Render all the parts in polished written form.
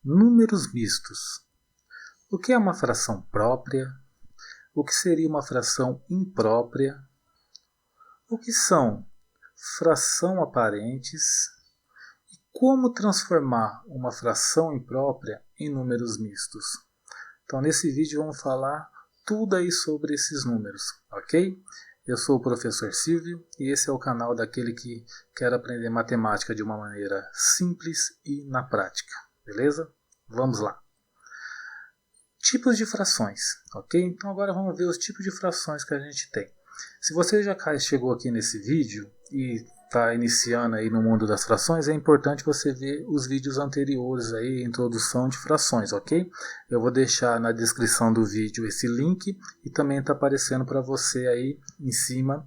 Números mistos. O que é uma fração própria? O que seria uma fração imprópria? O que são fração aparentes? E como transformar uma fração imprópria em números mistos? Então, nesse vídeo vamos falar tudo aí sobre esses números, ok? Eu sou o professor Silvio e esse é o canal daquele que quer aprender matemática de uma maneira simples e na prática, beleza? Vamos lá. Tipos de frações, ok? Então agora vamos ver os tipos de frações que a gente tem. Se você já chegou aqui nesse vídeo e está iniciando aí no mundo das frações, é importante você ver os vídeos anteriores aí, introdução de frações, ok? Eu vou deixar na descrição do vídeo esse link e também está aparecendo para você aí em cima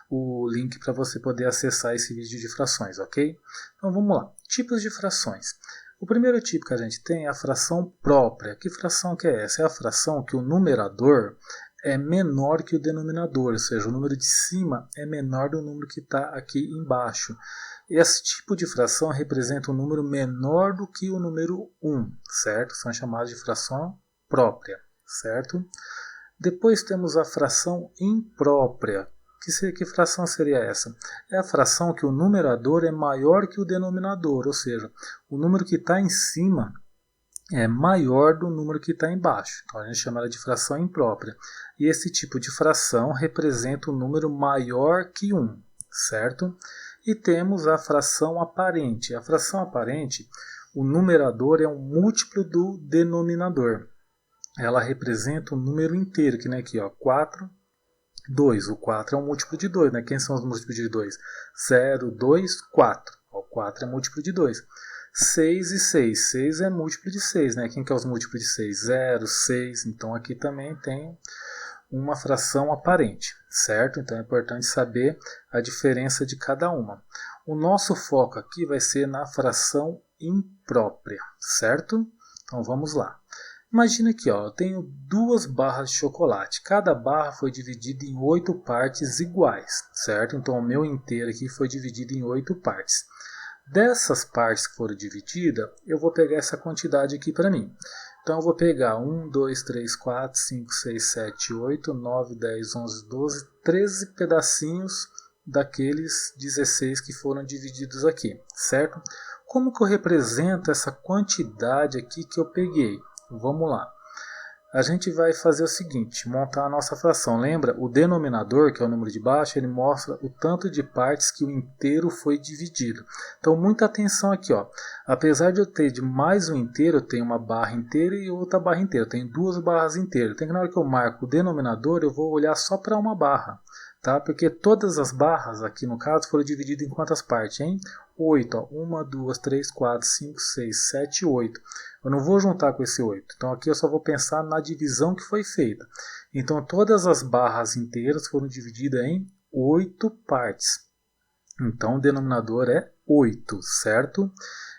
o link para você poder acessar esse vídeo de frações, ok? Então vamos lá, tipos de frações. O primeiro tipo que a gente tem é a fração própria. Que fração que é essa? É a fração que o numerador é menor que o denominador, ou seja, o número de cima é menor do número que está aqui embaixo. Esse tipo de fração representa um número menor do que o número 1, certo? São chamadas de fração própria, certo? Depois temos a fração imprópria. Que fração seria essa? É a fração que o numerador é maior que o denominador, ou seja, o número que está em cima é maior do número que está embaixo. Então a gente chama ela de fração imprópria. E esse tipo de fração representa um número maior que 1, certo? E temos a fração aparente. A fração aparente, o numerador é um múltiplo do denominador. Ela representa um número inteiro, que nem aqui, ó, 4, 2. O 4 é um múltiplo de 2, né? Quem são os múltiplos de 2? 0, 2, 4. O 4 é múltiplo de 2. 6 e 6. 6 é múltiplo de 6, né? Quem que é os múltiplos de 6? 0, 6. Então aqui também tem uma fração aparente, certo? Então é importante saber a diferença de cada uma. O nosso foco aqui vai ser na fração imprópria, certo? Então vamos lá. Imagina aqui, ó, eu tenho 2 barras de chocolate. Cada barra foi dividida em 8 partes iguais, certo? Então o meu inteiro aqui foi dividido em 8 partes. Dessas partes que foram divididas, eu vou pegar essa quantidade aqui para mim. Então eu vou pegar 1, 2, 3, 4, 5, 6, 7, 8, 9, 10, 11, 12, 13 pedacinhos daqueles 16 que foram divididos aqui, certo? Como que eu represento essa quantidade aqui que eu peguei? Vamos lá. A gente vai fazer o seguinte, montar a nossa fração. Lembra? O denominador, que é o número de baixo, ele mostra o tanto de partes que o inteiro foi dividido. Então, muita atenção aqui, ó. Apesar de eu ter de mais um inteiro, eu tenho uma barra inteira e outra barra inteira. Eu tenho 2 barras inteiras. Tem que na hora que eu marco o denominador, eu vou olhar só para uma barra. Tá? Porque todas as barras aqui no caso foram divididas em quantas partes, hein? 8, ó. 1, 2, 3, 4, 5, 6, 7, 8. Eu não vou juntar com esse 8. Então aqui eu só vou pensar na divisão que foi feita. Então todas as barras inteiras foram divididas em 8 partes. Então o denominador é 8, certo?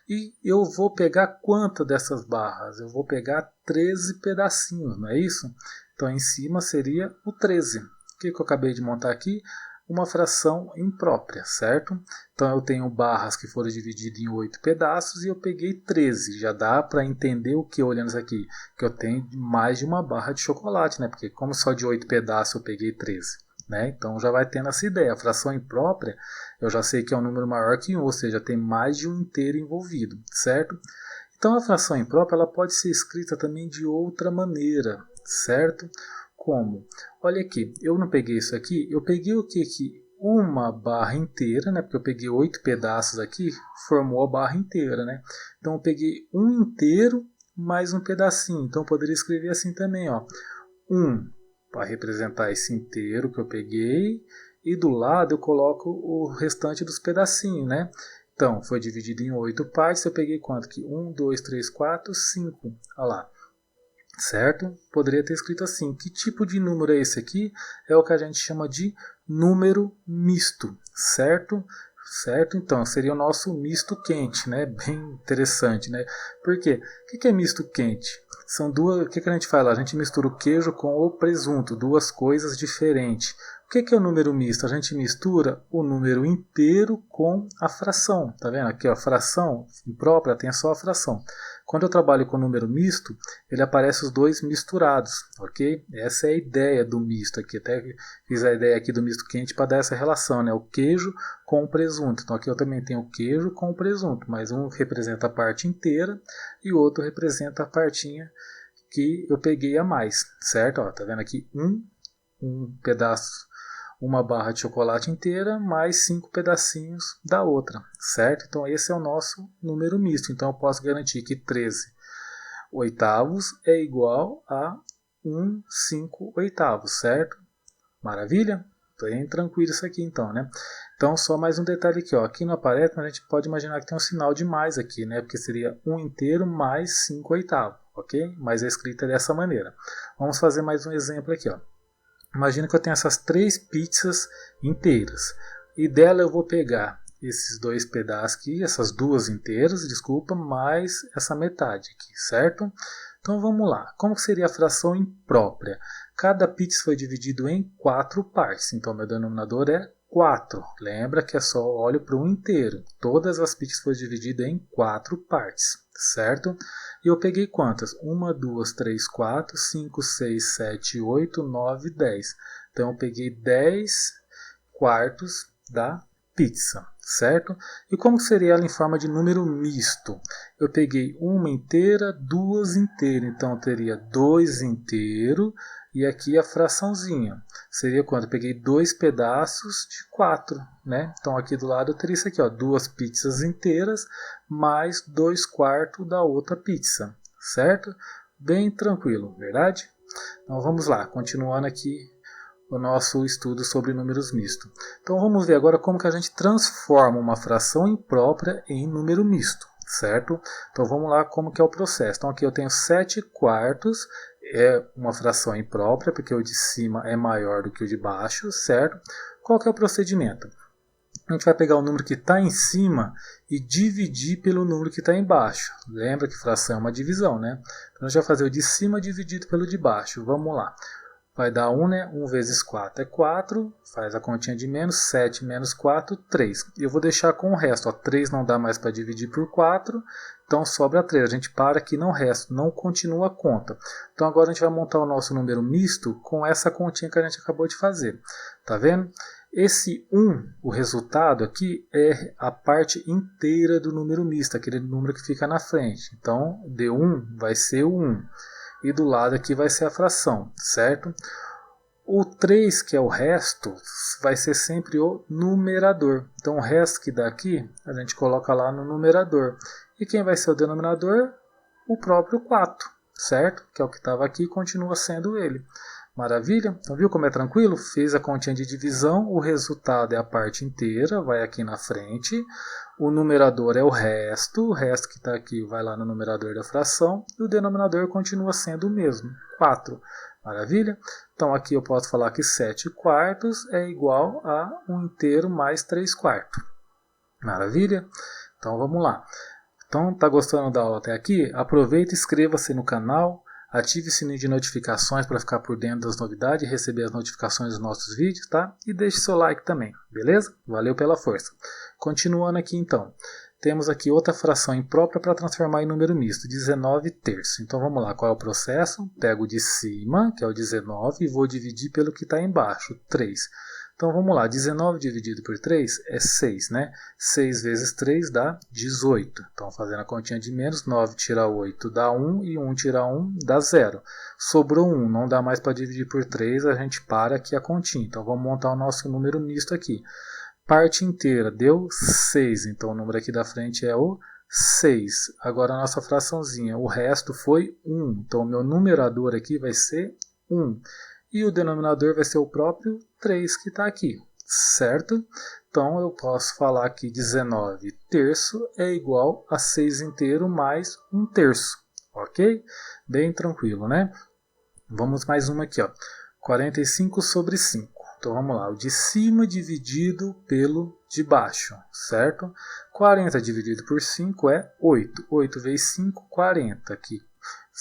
E eu vou pegar quantas dessas barras? Eu vou pegar 13 pedacinhos, não é isso? Então em cima seria o 13. O que eu acabei de montar aqui? Uma fração imprópria, certo? Então eu tenho barras que foram divididas em 8 pedaços e eu peguei 13. Já dá para entender o que olhando isso aqui? Que eu tenho mais de uma barra de chocolate, né? Porque como só de 8 pedaços eu peguei 13. Né? Então já vai tendo essa ideia. A fração imprópria eu já sei que é um número maior que 1, ou seja, tem mais de um inteiro envolvido, certo? Então a fração imprópria ela pode ser escrita também de outra maneira, certo? Como? Olha aqui, eu não peguei isso aqui, eu peguei o que aqui? Uma barra inteira, né? Porque eu peguei 8 pedaços aqui, formou a barra inteira, né? Então eu peguei um inteiro mais um pedacinho. Então eu poderia escrever assim também, ó. 1 para representar esse inteiro que eu peguei e do lado eu coloco o restante dos pedacinhos, né? Então foi dividido em 8 partes, eu peguei quanto aqui? 1, 2, 3, 4, 5. Olha lá. Certo? Poderia ter escrito assim. Que tipo de número é esse aqui? É o que a gente chama de número misto, certo? Certo? Então, seria o nosso misto quente, né? Bem interessante, né? Por quê? O que é misto quente? São duas. O que a gente faz lá? A gente mistura o queijo com o presunto, duas coisas diferentes. O que é o número misto? A gente mistura o número inteiro com a fração. Tá vendo? Aqui, ó, a fração imprópria tem só a fração. Quando eu trabalho com número misto, ele aparece os dois misturados, ok? Essa é a ideia do misto aqui. Até fiz a ideia aqui do misto quente para dar essa relação, né? O queijo com o presunto. Então aqui eu também tenho o queijo com o presunto, mas um representa a parte inteira e o outro representa a partinha que eu peguei a mais, certo? Ó, tá vendo aqui um pedaço, uma barra de chocolate inteira mais 5 pedacinhos da outra, certo? Então esse é o nosso número misto. Então eu posso garantir que 13 oitavos é igual a 5 oitavos, certo? Maravilha? Bem tranquilo isso aqui então, né? Então só mais um detalhe aqui, ó. Aqui não aparece, mas a gente pode imaginar que tem um sinal de mais aqui, né? Porque seria 1 inteiro mais 5 oitavos, ok? Mas é escrita dessa maneira. Vamos fazer mais um exemplo aqui, ó. Imagina que eu tenho essas 3 pizzas inteiras. E dela eu vou pegar esses 2 pedaços aqui, essas 2 inteiras, desculpa, mais essa metade aqui, certo? Então vamos lá. Como seria a fração imprópria? Cada pizza foi dividido em 4 partes. Então meu denominador é 4. Lembra que é só olho para o inteiro. Todas as pizzas foram divididas em 4 partes, certo? E eu peguei quantas? 1, 2, 3, 4, 5, 6, 7, 8, 9, 10. Então eu peguei 10 quartos da pizza, certo? E como seria ela em forma de número misto? Eu peguei uma inteira, 2 inteiras. Então eu teria 2 inteiros e aqui a fraçãozinha. Seria quando eu peguei 2 pedaços de 4, né? Então aqui do lado eu teria isso aqui, ó, 2 pizzas inteiras mais 2 quartos da outra pizza, certo? Bem tranquilo, verdade? Então vamos lá, continuando aqui o nosso estudo sobre números mistos. Então vamos ver agora como que a gente transforma uma fração imprópria em número misto, certo? Então vamos lá como que é o processo. Então aqui eu tenho 7 quartos, é uma fração imprópria, porque o de cima é maior do que o de baixo, certo? Qual que é o procedimento? A gente vai pegar o número que está em cima e dividir pelo número que está embaixo. Lembra que fração é uma divisão, né? Então a gente vai fazer o de cima dividido pelo de baixo. Vamos lá. Vai dar 1, né? 1 vezes 4 é 4. Faz a continha de menos. 7 menos 4, 3. E eu vou deixar com o resto. Ó, 3 não dá mais para dividir por 4. Então sobra 3. A gente para aqui, não resta. Não continua a conta. Então agora a gente vai montar o nosso número misto com essa continha que a gente acabou de fazer. Tá vendo? Esse 1, o resultado aqui, é a parte inteira do número misto. Aquele número que fica na frente. Então D1 vai ser o 1. E do lado aqui vai ser a fração, certo? O 3, que é o resto, vai ser sempre o numerador. Então o resto que dá aqui, a gente coloca lá no numerador. E quem vai ser o denominador? O próprio 4, certo? Que é o que estava aqui e continua sendo ele. Maravilha? Então viu como é tranquilo? Fez a continha de divisão, o resultado é a parte inteira, vai aqui na frente. O numerador é o resto que está aqui vai lá no numerador da fração. E o denominador continua sendo o mesmo, 4. Maravilha? Então aqui eu posso falar que 7 quartos é igual a 1 inteiro mais 3 quartos. Maravilha? Então vamos lá. Então tá gostando da aula até aqui? Aproveita e inscreva-se no canal. Ative o sininho de notificações para ficar por dentro das novidades e receber as notificações dos nossos vídeos, tá? E deixe seu like também, beleza? Valeu pela força. Continuando aqui então, temos aqui outra fração imprópria para transformar em número misto, 19 terços. Então vamos lá, qual é o processo? Pego o de cima, que é o 19, e vou dividir pelo que está embaixo, 3. Então vamos lá, 19 dividido por 3 é 6, né? 6 vezes 3 dá 18. Então fazendo a continha de menos, 9 tira 8 dá 1 e 1 tira 1 dá 0. Sobrou 1, não dá mais para dividir por 3, a gente para aqui a continha. Então vamos montar o nosso número misto aqui. Parte inteira deu 6, então o número aqui da frente é o 6. Agora a nossa fraçãozinha, o resto foi 1. Então o meu numerador aqui vai ser 1. E o denominador vai ser o próprio 3 que está aqui, certo? Então eu posso falar que 19 terço é igual a 6 inteiro mais 1 terço, ok? Bem tranquilo, né? Vamos mais uma aqui, ó. 45 sobre 5. Então vamos lá, o de cima dividido pelo de baixo, certo? 40 dividido por 5 é 8. 8 vezes 5, 40 aqui.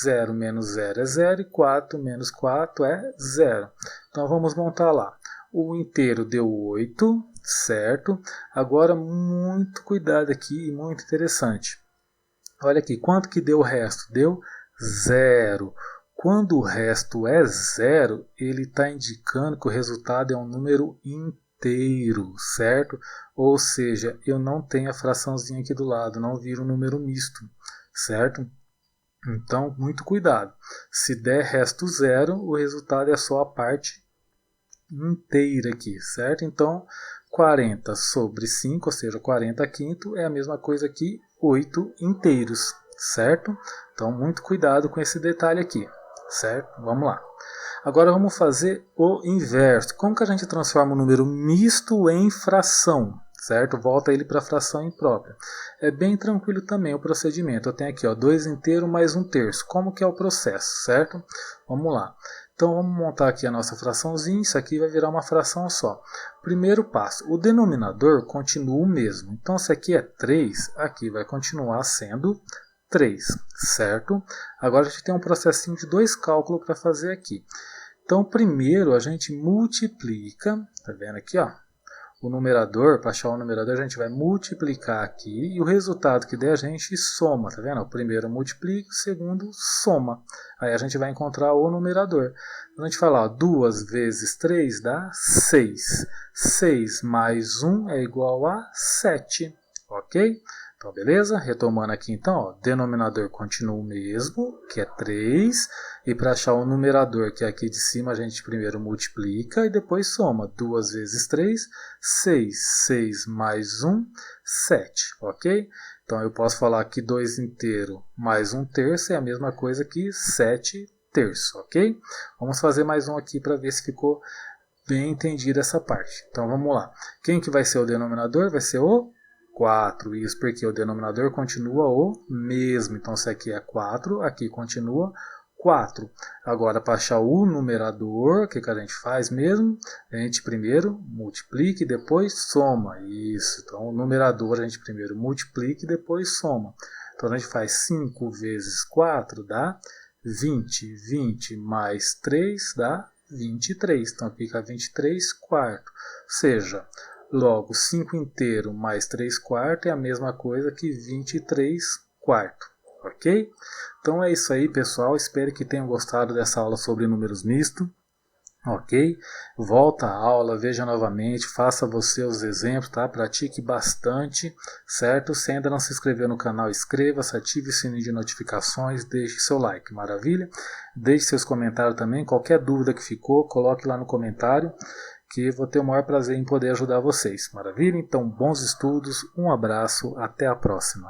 0 menos 0 é 0 e 4 menos 4 é 0. Então vamos montar lá. O inteiro deu 8, certo? Agora, muito cuidado aqui e muito interessante. Olha aqui, quanto que deu o resto? Deu 0. Quando o resto é 0, ele está indicando que o resultado é um número inteiro, certo? Ou seja, eu não tenho a fraçãozinha aqui do lado, não vira um número misto, certo? Então, muito cuidado. Se der resto 0, o resultado é só a parte inteira aqui, certo? Então, 40 sobre 5, ou seja, 40 quinto, é a mesma coisa que 8 inteiros, certo? Então, muito cuidado com esse detalhe aqui, certo? Vamos lá. Agora vamos fazer o inverso. Como que a gente transforma um número misto em fração, certo? Volta ele para a fração imprópria. É bem tranquilo também o procedimento. Eu tenho aqui 2 inteiros mais 1/3. Como que é o processo, certo? Vamos lá. Então vamos montar aqui a nossa fraçãozinha, isso aqui vai virar uma fração só. Primeiro passo, o denominador continua o mesmo. Então se aqui é 3, aqui vai continuar sendo 3, certo? Agora a gente tem um processinho de 2 cálculos para fazer aqui. Então primeiro a gente multiplica, tá vendo aqui, ó? O numerador, para achar o numerador, a gente vai multiplicar aqui e o resultado que der a gente soma, tá vendo? O primeiro multiplica, o segundo soma. Aí a gente vai encontrar o numerador. Quando a gente falar 2 vezes 3 dá 6. 6 mais 1 é igual a 7, ok? Então, beleza? Retomando aqui, então, o denominador continua o mesmo, que é 3. E para achar o numerador, que é aqui de cima, a gente primeiro multiplica e depois soma. 2 vezes 3, 6. 6 mais 1, 7, ok? Então, eu posso falar que 2 inteiro mais 1/3 é a mesma coisa que 7/3, ok? Vamos fazer mais um aqui para ver se ficou bem entendida essa parte. Então, vamos lá. Quem que vai ser o denominador? Vai ser o 4, isso porque o denominador continua o mesmo. Então, se aqui é 4, aqui continua 4. Agora, para achar o numerador, o que a gente faz mesmo? A gente primeiro multiplica e depois soma. Isso, então o numerador a gente primeiro multiplica e depois soma. Então, a gente faz 5 vezes 4 dá 20. 20 mais 3 dá 23. Então, fica 23 quartos. Ou seja, logo, 5 inteiro mais 3 quartos é a mesma coisa que 23 quartos, ok? Então é isso aí, pessoal. Espero que tenham gostado dessa aula sobre números mistos, ok? Volta à aula, veja novamente, faça você os exemplos, tá? Pratique bastante, certo? Se ainda não se inscreveu no canal, inscreva-se, ative o sininho de notificações, deixe seu like, maravilha? Deixe seus comentários também, qualquer dúvida que ficou, coloque lá no comentário, que vou ter o maior prazer em poder ajudar vocês. Maravilha? Então, bons estudos, um abraço, até a próxima.